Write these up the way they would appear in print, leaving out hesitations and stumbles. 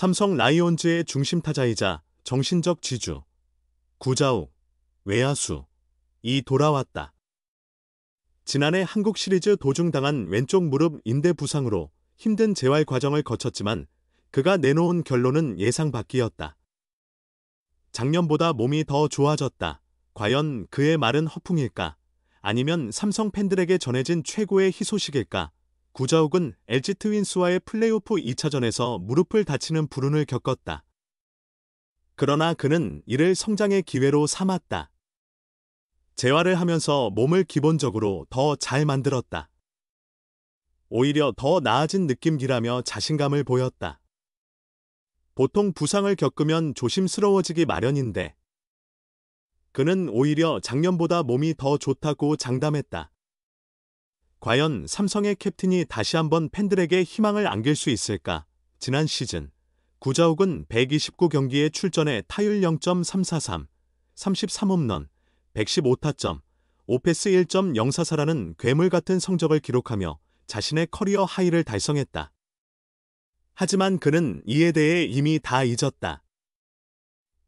삼성 라이온즈의 중심 타자이자 정신적 지주, 구자욱, 외야수, 이 돌아왔다. 지난해 한국 시리즈 도중 당한 왼쪽 무릎 인대 부상으로 힘든 재활 과정을 거쳤지만 그가 내놓은 결론은 예상 밖이었다. 작년보다 몸이 더 좋아졌다. 과연 그의 말은 허풍일까? 아니면 삼성 팬들에게 전해진 최고의 희소식일까? 구자욱은 LG 트윈스와의 플레이오프 2차전에서 무릎을 다치는 불운을 겪었다. 그러나 그는 이를 성장의 기회로 삼았다. 재활을 하면서 몸을 기본적으로 더 잘 만들었다. 오히려 더 나아진 느낌이라며 자신감을 보였다. 보통 부상을 겪으면 조심스러워지기 마련인데 그는 오히려 작년보다 몸이 더 좋다고 장담했다. 과연 삼성의 캡틴이 다시 한번 팬들에게 희망을 안길 수 있을까? 지난 시즌 구자욱은 129경기에 출전해 타율 0.343, 33홈런, 115타점, 오패스 1.044라는 괴물 같은 성적을 기록하며 자신의 커리어 하이를 달성했다. 하지만 그는 이에 대해 이미 다 잊었다.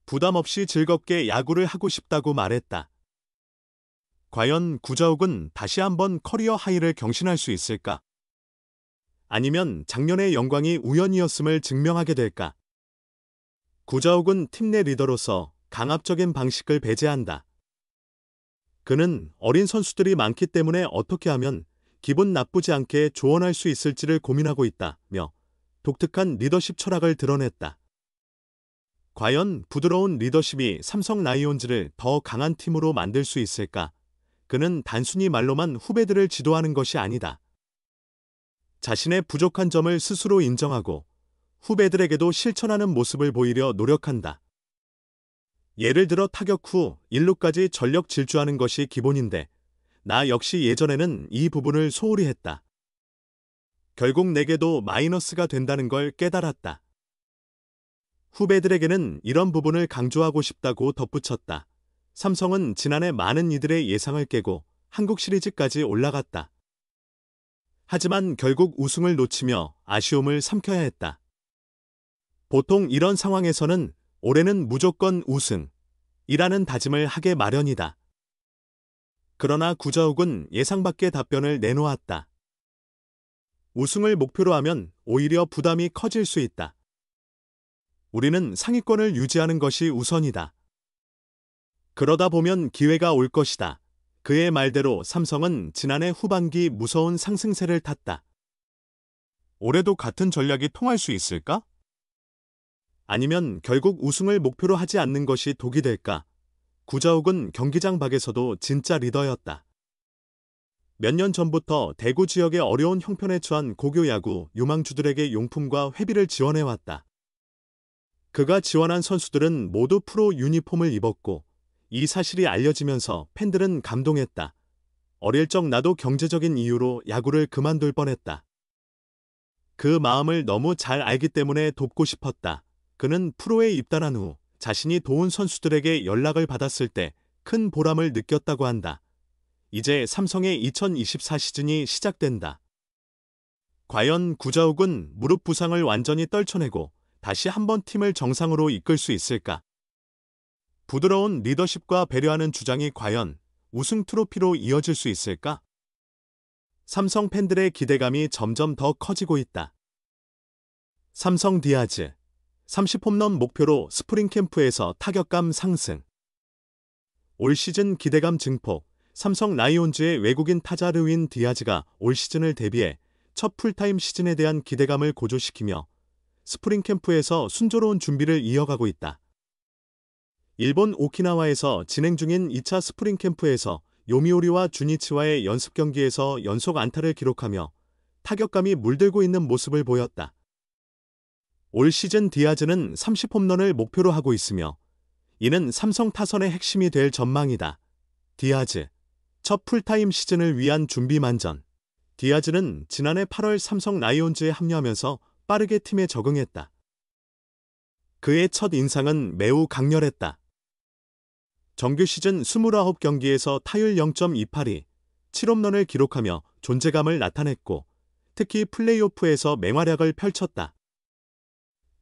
부담 없이 즐겁게 야구를 하고 싶다고 말했다. 과연 구자욱은 다시 한번 커리어 하이를 경신할 수 있을까? 아니면 작년의 영광이 우연이었음을 증명하게 될까? 구자욱은 팀 내 리더로서 강압적인 방식을 배제한다. 그는 어린 선수들이 많기 때문에 어떻게 하면 기분 나쁘지 않게 조언할 수 있을지를 고민하고 있다며 독특한 리더십 철학을 드러냈다. 과연 부드러운 리더십이 삼성 라이온즈를 더 강한 팀으로 만들 수 있을까? 그는 단순히 말로만 후배들을 지도하는 것이 아니다. 자신의 부족한 점을 스스로 인정하고 후배들에게도 실천하는 모습을 보이려 노력한다. 예를 들어 타격 후 1루까지 전력 질주하는 것이 기본인데 나 역시 예전에는 이 부분을 소홀히 했다. 결국 내게도 마이너스가 된다는 걸 깨달았다. 후배들에게는 이런 부분을 강조하고 싶다고 덧붙였다. 삼성은 지난해 많은 이들의 예상을 깨고 한국 시리즈까지 올라갔다. 하지만 결국 우승을 놓치며 아쉬움을 삼켜야 했다. 보통 이런 상황에서는 올해는 무조건 우승이라는 다짐을 하게 마련이다. 그러나 구자욱은 예상 밖의 답변을 내놓았다. 우승을 목표로 하면 오히려 부담이 커질 수 있다. 우리는 상위권을 유지하는 것이 우선이다. 그러다 보면 기회가 올 것이다. 그의 말대로 삼성은 지난해 후반기 무서운 상승세를 탔다. 올해도 같은 전략이 통할 수 있을까? 아니면 결국 우승을 목표로 하지 않는 것이 독이 될까? 구자욱은 경기장 밖에서도 진짜 리더였다. 몇 년 전부터 대구 지역의 어려운 형편에 처한 고교 야구 유망주들에게 용품과 회비를 지원해왔다. 그가 지원한 선수들은 모두 프로 유니폼을 입었고 이 사실이 알려지면서 팬들은 감동했다. 어릴 적 나도 경제적인 이유로 야구를 그만둘 뻔했다. 그 마음을 너무 잘 알기 때문에 돕고 싶었다. 그는 프로에 입단한 후 자신이 도운 선수들에게 연락을 받았을 때 큰 보람을 느꼈다고 한다. 이제 삼성의 2024 시즌이 시작된다. 과연 구자욱은 무릎 부상을 완전히 떨쳐내고 다시 한번 팀을 정상으로 이끌 수 있을까? 부드러운 리더십과 배려하는 주장이 과연 우승 트로피로 이어질 수 있을까? 삼성 팬들의 기대감이 점점 더 커지고 있다. 삼성 디아즈 30홈런 목표로 스프링 캠프에서 타격감 상승. 올 시즌 기대감 증폭. 삼성 라이온즈의 외국인 타자 르윈 디아즈가 올 시즌을 대비해 첫 풀타임 시즌에 대한 기대감을 고조시키며 스프링 캠프에서 순조로운 준비를 이어가고 있다. 일본 오키나와에서 진행 중인 2차 스프링 캠프에서 요미우리와 주니치와의 연습 경기에서 연속 안타를 기록하며 타격감이 물들고 있는 모습을 보였다. 올 시즌 디아즈는 30홈런을 목표로 하고 있으며 이는 삼성 타선의 핵심이 될 전망이다. 디아즈, 첫 풀타임 시즌을 위한 준비 만전. 디아즈는 지난해 8월 삼성 라이온즈에 합류하면서 빠르게 팀에 적응했다. 그의 첫 인상은 매우 강렬했다. 정규 시즌 29경기에서 타율 0.282, 7홈런을 기록하며 존재감을 나타냈고 특히 플레이오프에서 맹활약을 펼쳤다.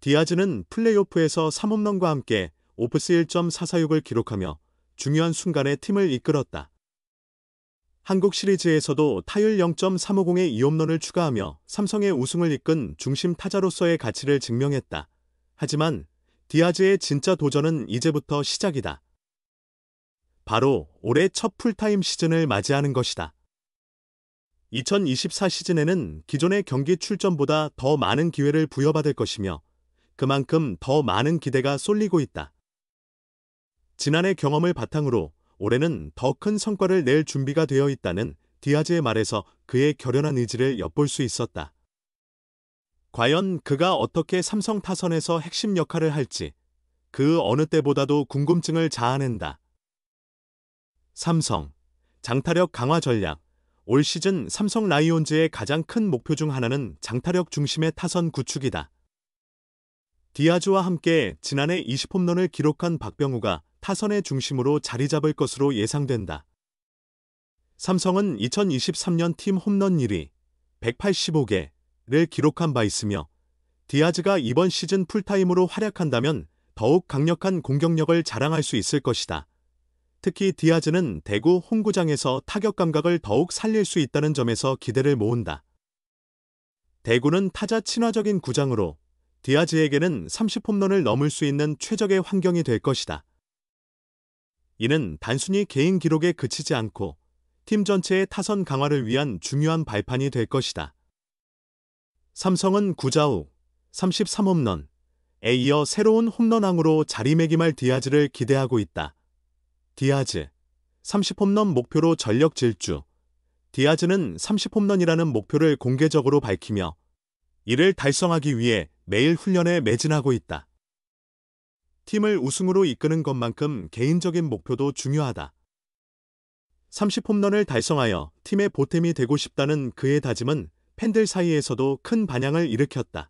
디아즈는 플레이오프에서 3홈런과 함께 오프스 1.446을 기록하며 중요한 순간에 팀을 이끌었다. 한국 시리즈에서도 타율 0.350의 2홈런을 추가하며 삼성의 우승을 이끈 중심 타자로서의 가치를 증명했다. 하지만 디아즈의 진짜 도전은 이제부터 시작이다. 바로 올해 첫 풀타임 시즌을 맞이하는 것이다. 2024 시즌에는 기존의 경기 출전보다 더 많은 기회를 부여받을 것이며 그만큼 더 많은 기대가 쏠리고 있다. 지난해 경험을 바탕으로 올해는 더 큰 성과를 낼 준비가 되어 있다는 디아즈의 말에서 그의 결연한 의지를 엿볼 수 있었다. 과연 그가 어떻게 삼성 타선에서 핵심 역할을 할지 그 어느 때보다도 궁금증을 자아낸다. 삼성, 장타력 강화 전략. 올 시즌 삼성 라이온즈의 가장 큰 목표 중 하나는 장타력 중심의 타선 구축이다. 디아즈와 함께 지난해 20홈런을 기록한 박병우가 타선의 중심으로 자리 잡을 것으로 예상된다. 삼성은 2023년 팀 홈런 1위 185개를 기록한 바 있으며 디아즈가 이번 시즌 풀타임으로 활약한다면 더욱 강력한 공격력을 자랑할 수 있을 것이다. 특히 디아즈는 대구 홈구장에서 타격 감각을 더욱 살릴 수 있다는 점에서 기대를 모은다. 대구는 타자 친화적인 구장으로 디아즈에게는 30홈런을 넘을 수 있는 최적의 환경이 될 것이다. 이는 단순히 개인 기록에 그치지 않고 팀 전체의 타선 강화를 위한 중요한 발판이 될 것이다. 삼성은 구자욱 33홈런에 이어 새로운 홈런왕으로 자리매김할 디아즈를 기대하고 있다. 디아즈 30홈런 목표로 전력 질주. 디아즈는 30홈런이라는 목표를 공개적으로 밝히며 이를 달성하기 위해 매일 훈련에 매진하고 있다. 팀을 우승으로 이끄는 것만큼 개인적인 목표도 중요하다. 30홈런을 달성하여 팀의 보탬이 되고 싶다는 그의 다짐은 팬들 사이에서도 큰 반향을 일으켰다.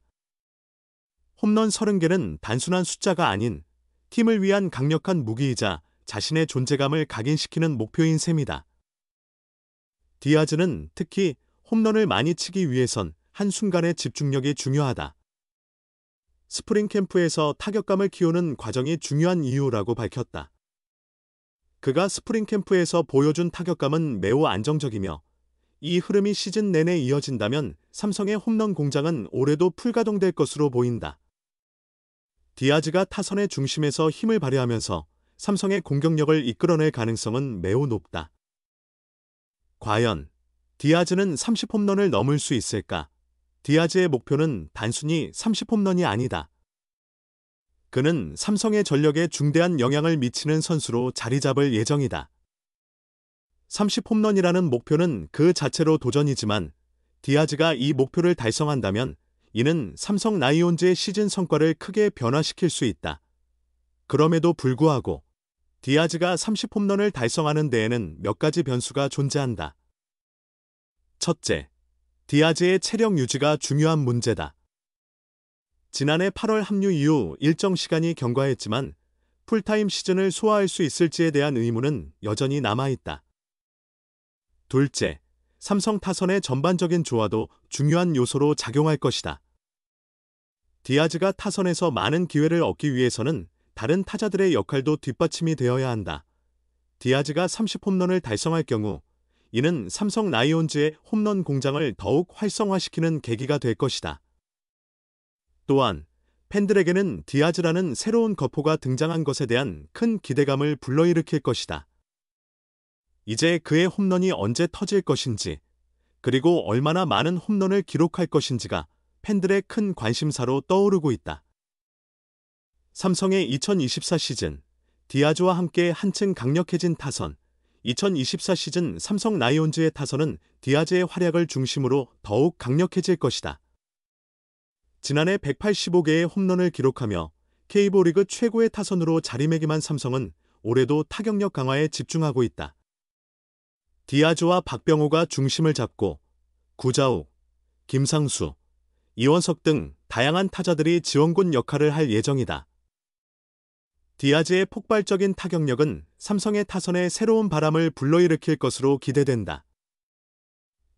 홈런 30개는 단순한 숫자가 아닌 팀을 위한 강력한 무기이자 자신의 존재감을 각인시키는 목표인 셈이다. 디아즈는 특히 홈런을 많이 치기 위해선 한순간의 집중력이 중요하다. 스프링 캠프에서 타격감을 키우는 과정이 중요한 이유라고 밝혔다. 그가 스프링 캠프에서 보여준 타격감은 매우 안정적이며 이 흐름이 시즌 내내 이어진다면 삼성의 홈런 공장은 올해도 풀가동될 것으로 보인다. 디아즈가 타선의 중심에서 힘을 발휘하면서 삼성의 공격력을 이끌어낼 가능성은 매우 높다. 과연 디아즈는 30홈런을 넘을 수 있을까? 디아즈의 목표는 단순히 30홈런이 아니다. 그는 삼성의 전력에 중대한 영향을 미치는 선수로 자리 잡을 예정이다. 30홈런이라는 목표는 그 자체로 도전이지만 디아즈가 이 목표를 달성한다면 이는 삼성 라이온즈의 시즌 성과를 크게 변화시킬 수 있다. 그럼에도 불구하고 디아즈가 30홈런을 달성하는 데에는 몇 가지 변수가 존재한다. 첫째, 디아즈의 체력 유지가 중요한 문제다. 지난해 8월 합류 이후 일정 시간이 경과했지만 풀타임 시즌을 소화할 수 있을지에 대한 의문은 여전히 남아있다. 둘째, 삼성 타선의 전반적인 조화도 중요한 요소로 작용할 것이다. 디아즈가 타선에서 많은 기회를 얻기 위해서는 다른 타자들의 역할도 뒷받침이 되어야 한다. 디아즈가 30홈런을 달성할 경우 이는 삼성 라이온즈의 홈런 공장을 더욱 활성화시키는 계기가 될 것이다. 또한 팬들에게는 디아즈라는 새로운 거포가 등장한 것에 대한 큰 기대감을 불러일으킬 것이다. 이제 그의 홈런이 언제 터질 것인지 그리고 얼마나 많은 홈런을 기록할 것인지가 팬들의 큰 관심사로 떠오르고 있다. 삼성의 2024 시즌, 디아즈와 함께 한층 강력해진 타선, 2024 시즌 삼성 라이온즈의 타선은 디아즈의 활약을 중심으로 더욱 강력해질 것이다. 지난해 185개의 홈런을 기록하며 KBO 리그 최고의 타선으로 자리매김한 삼성은 올해도 타격력 강화에 집중하고 있다. 디아즈와 박병호가 중심을 잡고 구자욱, 김상수, 이원석 등 다양한 타자들이 지원군 역할을 할 예정이다. 디아즈의 폭발적인 타격력은 삼성의 타선에 새로운 바람을 불러일으킬 것으로 기대된다.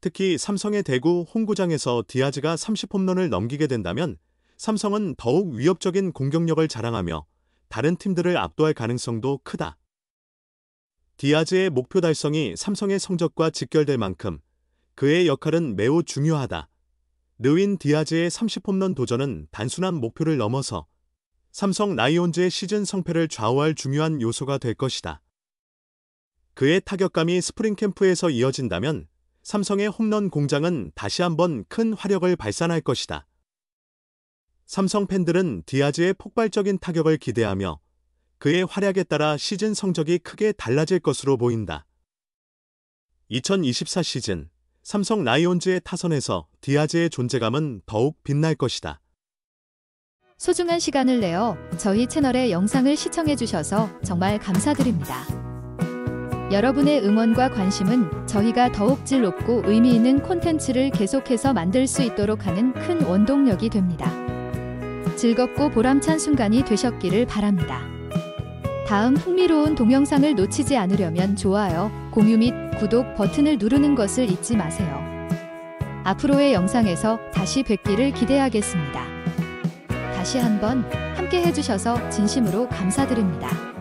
특히 삼성의 대구 홈구장에서 디아즈가 30홈런을 넘기게 된다면 삼성은 더욱 위협적인 공격력을 자랑하며 다른 팀들을 압도할 가능성도 크다. 디아즈의 목표 달성이 삼성의 성적과 직결될 만큼 그의 역할은 매우 중요하다. 르윈 디아즈의 30홈런 도전은 단순한 목표를 넘어서 삼성 라이온즈의 시즌 성패를 좌우할 중요한 요소가 될 것이다. 그의 타격감이 스프링 캠프에서 이어진다면 삼성의 홈런 공장은 다시 한번 큰 화력을 발산할 것이다. 삼성 팬들은 디아즈의 폭발적인 타격을 기대하며 그의 활약에 따라 시즌 성적이 크게 달라질 것으로 보인다. 2024 시즌 삼성 라이온즈의 타선에서 디아즈의 존재감은 더욱 빛날 것이다. 소중한 시간을 내어 저희 채널의 영상을 시청해주셔서 정말 감사드립니다. 여러분의 응원과 관심은 저희가 더욱 질 높고 의미 있는 콘텐츠를 계속해서 만들 수 있도록 하는 큰 원동력이 됩니다. 즐겁고 보람찬 순간이 되셨기를 바랍니다. 다음 흥미로운 동영상을 놓치지 않으려면 좋아요, 공유 및 구독 버튼을 누르는 것을 잊지 마세요. 앞으로의 영상에서 다시 뵙기를 기대하겠습니다. 다시 한번 함께 해주셔서 진심으로 감사드립니다.